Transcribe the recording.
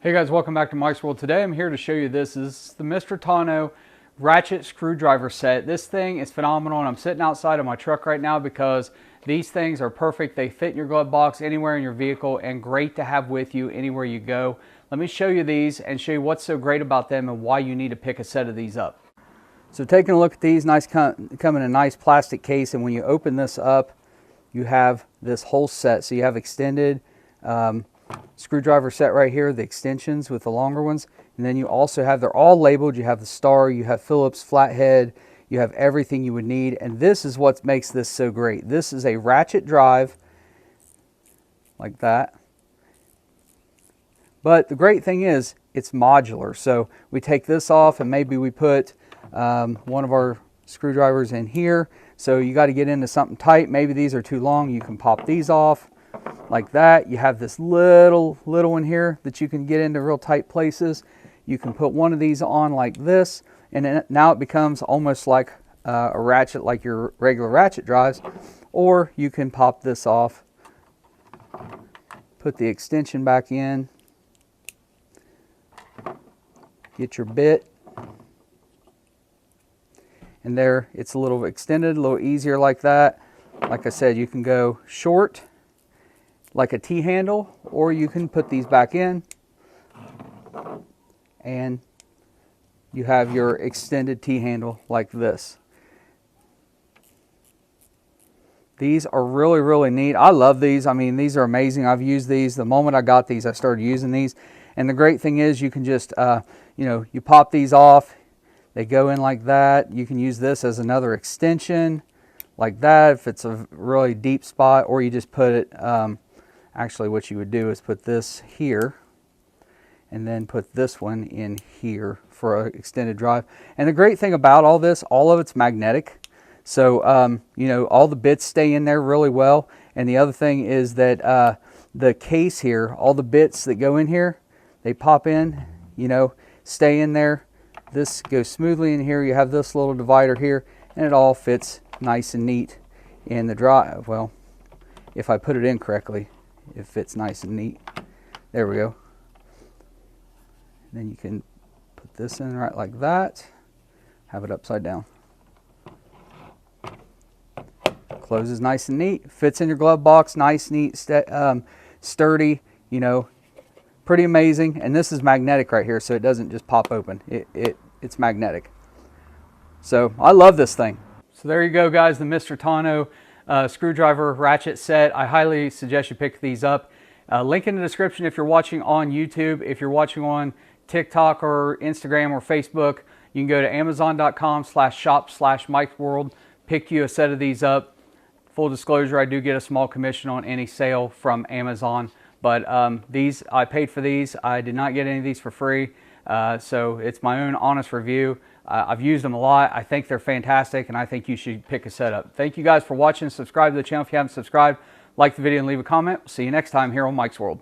Hey guys, welcome back to Mike's World. Today I'm here to show you this is the Mr. Tano ratchet screwdriver set. This thing is phenomenal, and I'm sitting outside of my truck right now because these things are perfect. They fit in your glove box anywhere in your vehicle and great to have with you anywhere you go. Let me show you these and show you what's so great about them and why you need to pick a set of these up. So taking a look at these, come in a nice plastic case, and when you open this up, you have this whole set. So you have extended screwdriver set right here, the extensions with the longer ones, and then you also have, they're all labeled. You have the star, you have Phillips flathead, you have everything you would need, and this is what makes this so great. This is a ratchet drive like that, but the great thing is it's modular. So we take this off and maybe we put one of our screwdrivers in here. So you got to get into something tight, maybe these are too long, you can pop these off like that. You have this little one here that you can get into real tight places. You can put one of these on like this, and now it becomes almost like a ratchet, like your regular ratchet drives. Or you can pop this off, put the extension back in, get your bit, and there it's a little extended, a little easier like that. Like I said, you can go short like a T-handle, or you can put these back in and you have your extended T-handle like this. These are really neat. I love these. I mean, these are amazing. I've used these. The moment I got these, I started using these. And the great thing is you can just, you know, you pop these off. They go in like that. You can use this as another extension like that if it's a really deep spot, or you just put it, actually what you would do is put this here and then put this one in here for an extended drive. And the great thing about all this, all of it's magnetic. So, you know, all the bits stay in there really well. And the other thing is that the case here, all the bits that go in here, they pop in, you know, stay in there. This goes smoothly in here. You have this little divider here, and it all fits nice and neat in the drive. Well, if I put it in correctly, it fits nice and neat. There we go. And then you can put this in right like that, have it upside down. Closes nice and neat, fits in your glove box, nice, neat, sturdy, you know, pretty amazing. And this is magnetic right here, so it doesn't just pop open. It's magnetic. So I love this thing. So there you go, guys, the Mr. Tano screwdriver ratchet set. I highly suggest you pick these up. Link in the description if you're watching on YouTube. If you're watching on TikTok or Instagram or Facebook, you can go to amazon.com/shop/Mike'sWorld, pick you a set of these up. Full disclosure, I do get a small commission on any sale from Amazon, but these, I paid for these. I did not get any of these for free, so it's my own honest review. I've used them a lot. I think they're fantastic, and I think you should pick a set up. Thank you guys for watching. Subscribe to the channel if you haven't subscribed. Like the video and leave a comment. See you next time here on Mike's World.